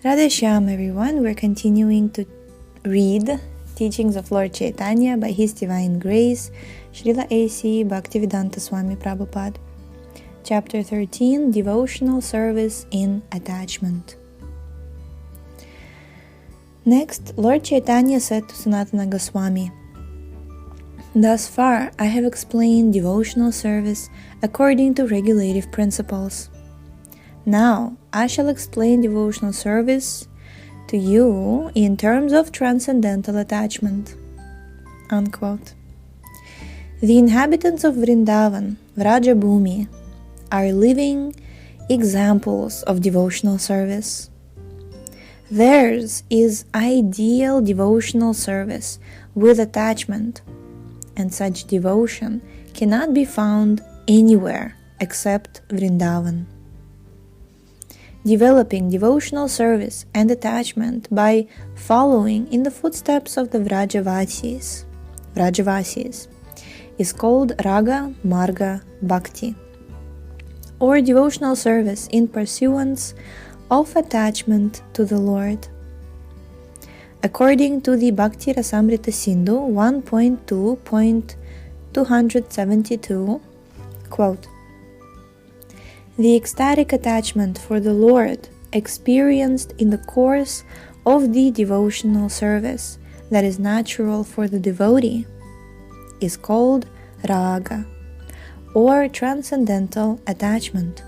Radhe Shyam, everyone. We're continuing to read Teachings of Lord Chaitanya by His Divine Grace, Srila A.C. Bhaktivedanta Swami Prabhupada. Chapter 13, Devotional Service in Attachment. Next, Lord Chaitanya said to Sanatana Goswami, "Thus far, I have explained devotional service according to regulative principles. Now, I shall explain devotional service to you in terms of transcendental attachment." Unquote. The inhabitants of Vrindavan, Vrajabhumi, are living examples of devotional service. Theirs is ideal devotional service with attachment, and such devotion cannot be found anywhere except Vrindavan. Developing devotional service and attachment by following in the footsteps of the Vrajavasis is called Raga Marga Bhakti, or devotional service in pursuance of attachment to the Lord. According to the Bhakti Rasamrita Sindhu 1.2.272, quote, "The ecstatic attachment for the Lord experienced in the course of the devotional service that is natural for the devotee is called raga, or transcendental attachment.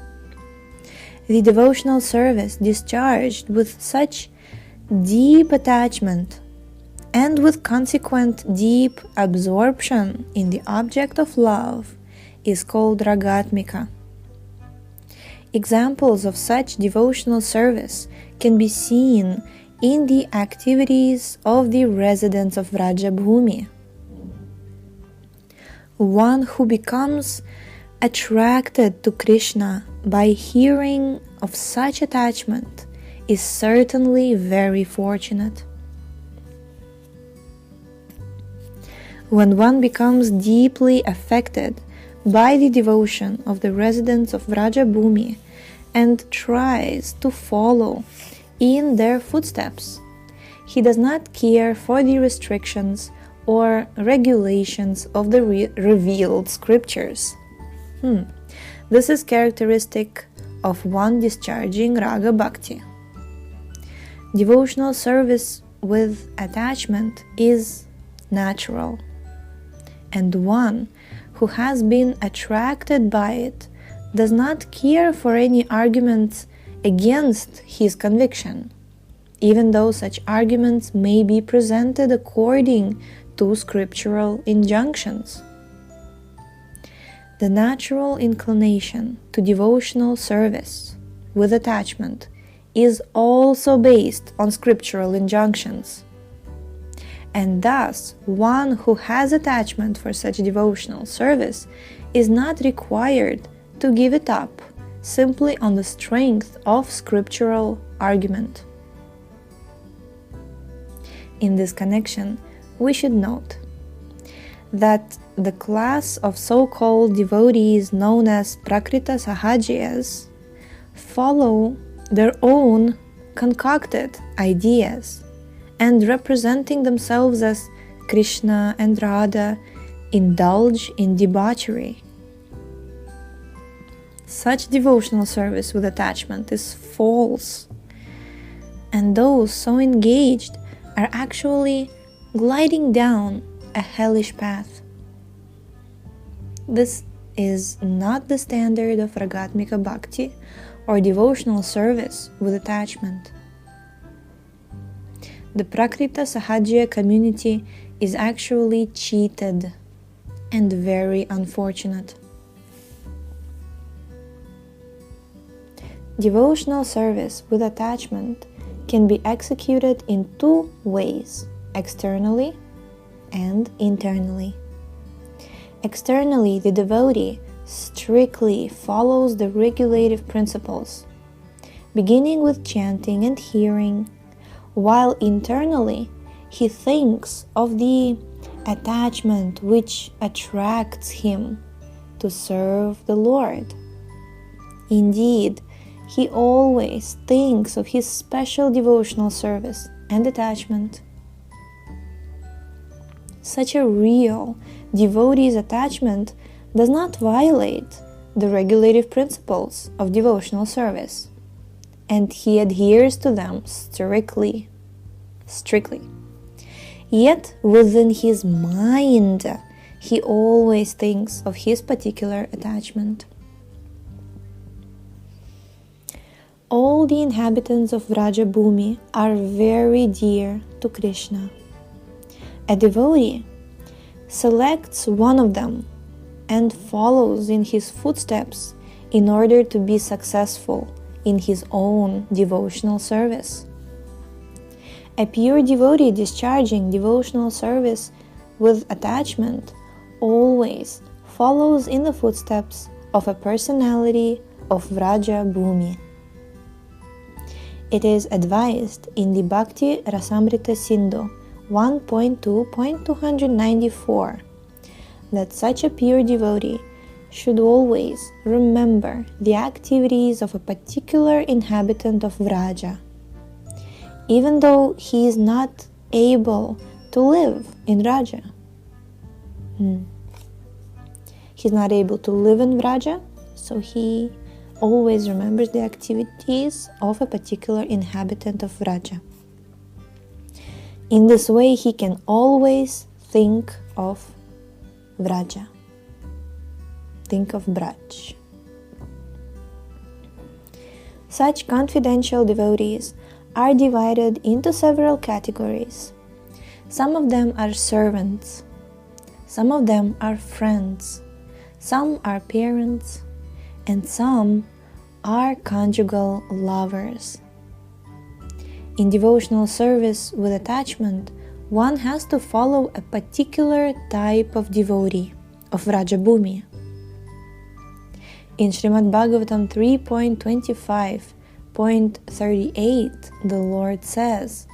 The devotional service discharged with such deep attachment and with consequent deep absorption in the object of love is called ragatmika. Examples of such devotional service can be seen in the activities of the residents of Vrajabhumi. One who becomes attracted to Kṛṣṇa by hearing of such attachment is certainly very fortunate. When one becomes deeply affected by the devotion of the residents of Vrajabhumi and tries to follow in their footsteps, he does not care for the restrictions or regulations of the revealed scriptures. This is characteristic of one discharging Raga Bhakti. Devotional service with attachment is natural, and one who has been attracted by it does not care for any arguments against his conviction, even though such arguments may be presented according to scriptural injunctions. The natural inclination to devotional service with attachment is also based on scriptural injunctions, and thus one who has attachment for such devotional service is not required to give it up simply on the strength of scriptural argument. In this connection, we should note that the class of so-called devotees known as Prakrita Sahajiyas follow their own concocted ideas and, representing themselves as Kṛṣṇa and Radha, indulge in debauchery. Such devotional service with attachment is false, and those so engaged are actually gliding down a hellish path. This is not the standard of Ragatmika Bhakti or devotional service with attachment. The Prakrita Sahajiya community is actually cheated and very unfortunate. Devotional service with attachment can be executed in two ways, externally and internally. Externally, the devotee strictly follows the regulative principles, beginning with chanting and hearing, while internally he thinks of the attachment which attracts him to serve the Lord. Indeed, he always thinks of his special devotional service and attachment. Such a real devotee's attachment does not violate the regulative principles of devotional service, and he adheres to them strictly. Yet within his mind, he always thinks of his particular attachment. All the inhabitants of Vraja Bhumi are very dear to Kṛṣṇa. A devotee selects one of them and follows in his footsteps in order to be successful in his own devotional service. A pure devotee discharging devotional service with attachment always follows in the footsteps of a personality of Vraja Bhumi. It is advised in the Bhakti Rasamrita Sindhu 1.2.294 that such a pure devotee should always remember the activities of a particular inhabitant of Vraja, even though he is not able to live in Vraja. He's not able to live in Vraja, so he always remembers the activities of a particular inhabitant of Vraja. In this way, he can always think of Vraja, think of Braj. Such confidential devotees are divided into several categories. Some of them are servants, some of them are friends, some are parents, and some are conjugal lovers. In devotional service with attachment, one has to follow a particular type of devotee, of Vraja Bhumi. In Srimad Bhagavatam 3.25.38, the Lord says,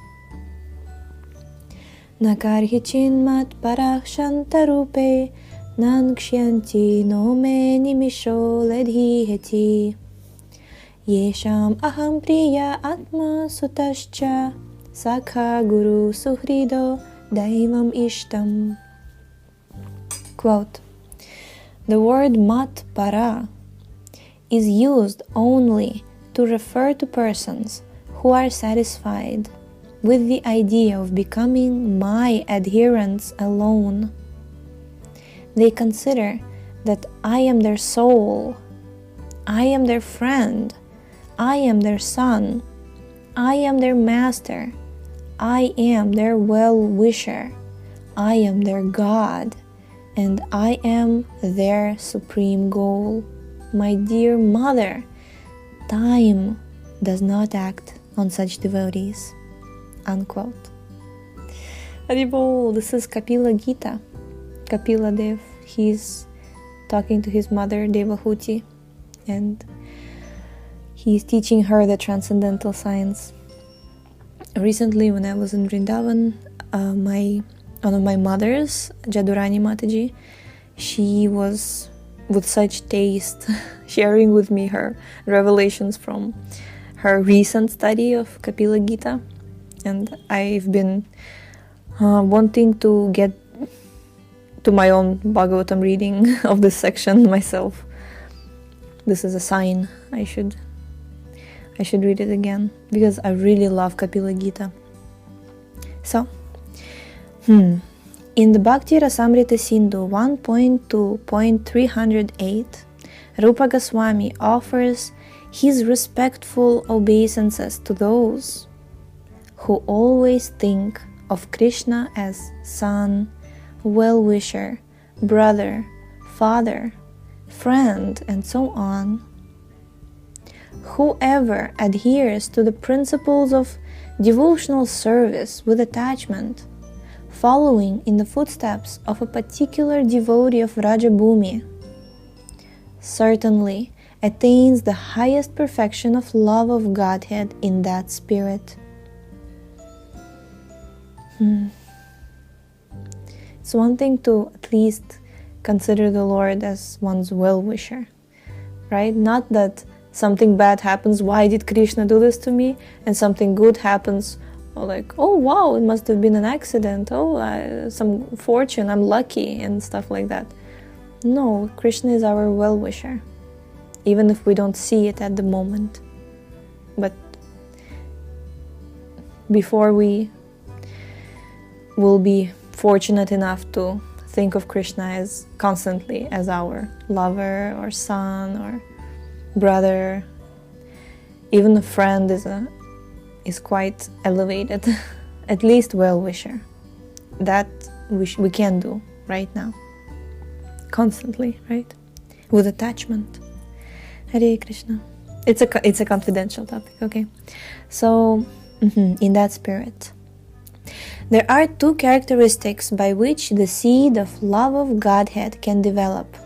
Nakarhi chinmat parakshantarupe Nanksyanti no me nimisho ledhiheti Yesham aham priya atma sutascha Sakha guru suhrido daivam ishtam. Quote, the word mat para is used only to refer to persons who are satisfied with the idea of becoming my adherents alone. They consider that I am their soul, I am their friend, I am their son, I am their master, I am their well-wisher, I am their God, and I am their supreme goal. My dear mother, time does not act on such devotees. Unquote. Haribol, this is Kapila Gita. Kapila Dev, he's talking to his mother Devahuti, and he's teaching her the transcendental science. Recently, when I was in Vrindavan, one of my mothers, Jadurani Mataji, she was with such taste sharing with me her revelations from her recent study of Kapila Gita, and I've been wanting to get to my own Bhagavatam reading of this section myself. This is a sign I should read it again, because I really love Kapila Gita. So, in the Bhakti Rasamrita Sindhu 1.2.308, Rupa Goswami offers his respectful obeisances to those who always think of Kṛṣṇa as son, well-wisher, brother, father, friend, and so on. Whoever adheres to the principles of devotional service with attachment, following in the footsteps of a particular devotee of Vraja Bhumi, certainly attains the highest perfection of love of Godhead in that spirit. It's one thing to at least consider the Lord as one's well-wisher, right? Not that something bad happens, why did Krishna do this to me? And something good happens, or like, oh wow, it must have been an accident, some fortune, I'm lucky, and stuff like that. No, Krishna is our well-wisher, even if we don't see it at the moment. But before we will be fortunate enough to think of Krishna as constantly as our lover or son or brother, even a friend is quite elevated, at least well-wisher. That we can do right now, constantly, right? With attachment. Hare Krishna. It's a confidential topic, okay? So, in that spirit, there are two characteristics by which the seed of love of Godhead can develop,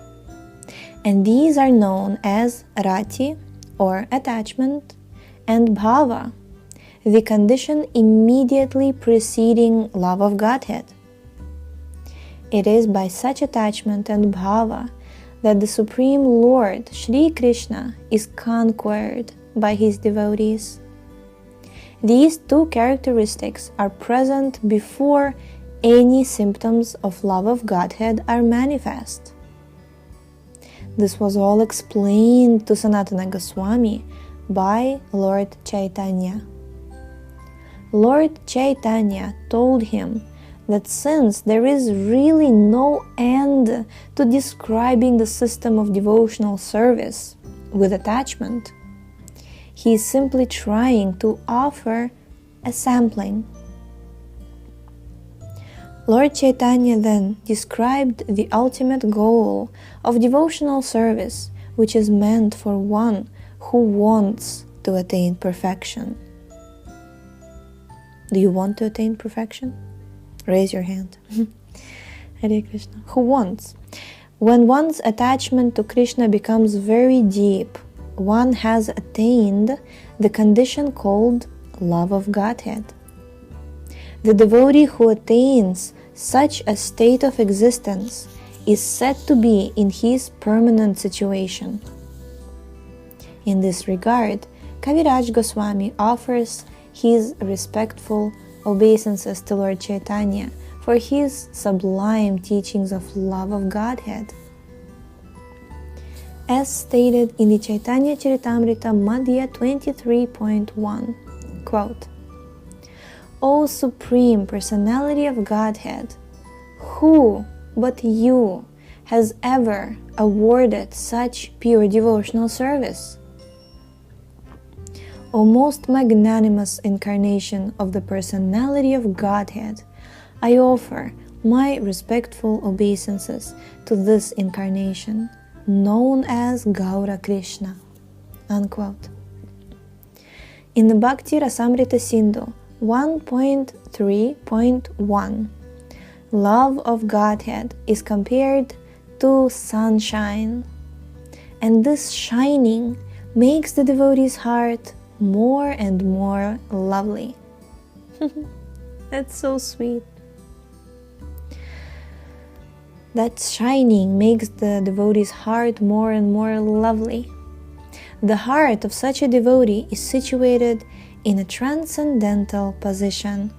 and these are known as rati, or attachment, and bhava, the condition immediately preceding love of Godhead. It is by such attachment and bhava that the Supreme Lord, Sri Krishna, is conquered by his devotees. These two characteristics are present before any symptoms of love of Godhead are manifest. This was all explained to Sanatana Goswami by Lord Chaitanya. Lord Chaitanya told him that since there is really no end to describing the system of devotional service with attachment, he is simply trying to offer a sampling. Lord Chaitanya then described the ultimate goal of devotional service, which is meant for one who wants to attain perfection. Do you want to attain perfection? Raise your hand. Hare Krishna. Who wants? When one's attachment to Krishna becomes very deep, one has attained the condition called love of Godhead. The devotee who attains such a state of existence is said to be in his permanent situation. In this regard, Kaviraj Goswami offers his respectful obeisances to Lord Chaitanya for his sublime teachings of love of Godhead. As stated in the Chaitanya Charitamrita Madhya 23.1, quote, O Supreme Personality of Godhead, who but you has ever awarded such pure devotional service? O most magnanimous incarnation of the Personality of Godhead, I offer my respectful obeisances to this incarnation, known as Gaura Krishna. Unquote. In the Bhakti Rasamrita Sindhu 1.3.1, love of Godhead is compared to sunshine, and this shining makes the devotee's heart more and more lovely. That's so sweet. That shining makes the devotee's heart more and more lovely. The heart of such a devotee is situated in a transcendental position,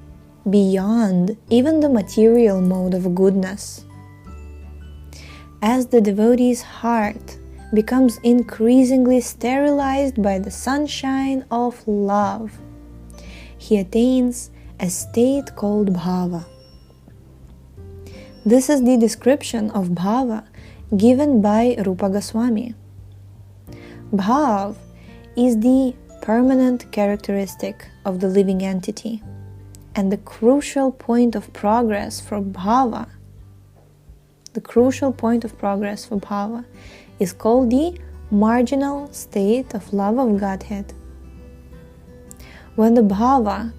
beyond even the material mode of goodness. As the devotee's heart becomes increasingly sterilized by the sunshine of love, he attains a state called bhava. This is the description of bhava given by Rupa Goswami. Bhav is the permanent characteristic of the living entity, and the crucial point of progress for bhava, is called the marginal state of love of Godhead. When the bhava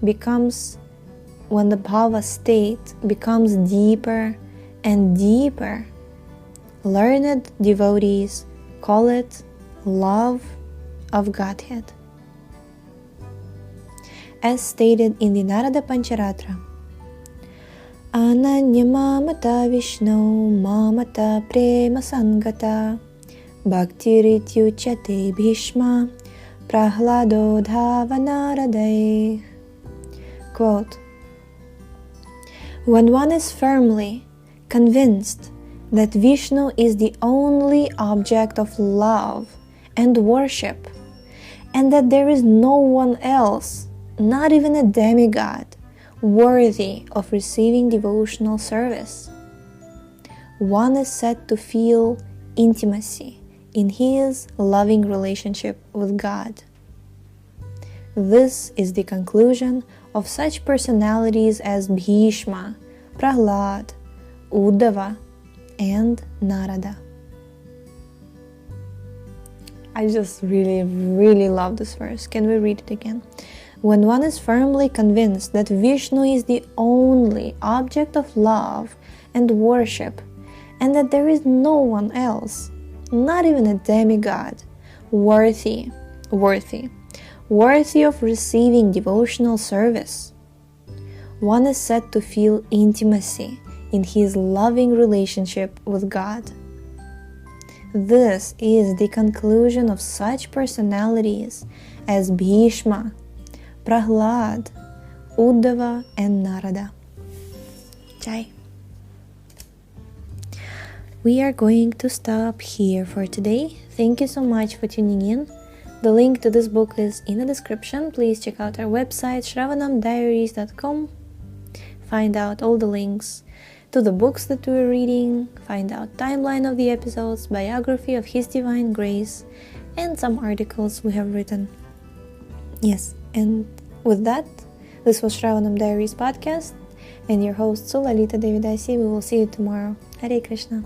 state becomes deeper and deeper, learned devotees call it love of Godhead. As stated in the Narada Pancharatra, Ananya mamata Vishnu mamata prema sangata bhakti rityuchate bhishma prahlado dhavanaraday. Quote, when one is firmly convinced that Vishnu is the only object of love and worship, and that there is no one else, not even a demigod, worthy of receiving devotional service, one is said to feel intimacy in his loving relationship with God. This is the conclusion of such personalities as Bhishma, Prahlad, Uddhava, and Narada. I just really love this verse. Can we read it again? When one is firmly convinced that Vishnu is the only object of love and worship, and that there is no one else, not even a demigod, worthy of receiving devotional service, one is said to feel intimacy in his loving relationship with God. This is the conclusion of such personalities as Bhishma, Prahlad, Uddhava, and Narada. Jai. We are going to stop here for today. Thank you so much for tuning in. The link to this book is in the description. Please check out our website shravanamdiaries.com. Find out all the links to the books that we're reading, find out timeline of the episodes, biography of His Divine Grace, and some articles we have written. Yes, and with that, this was Shravanam Diaries podcast, and your host Sulalita Devidasi. We will see you tomorrow. Hare Krishna.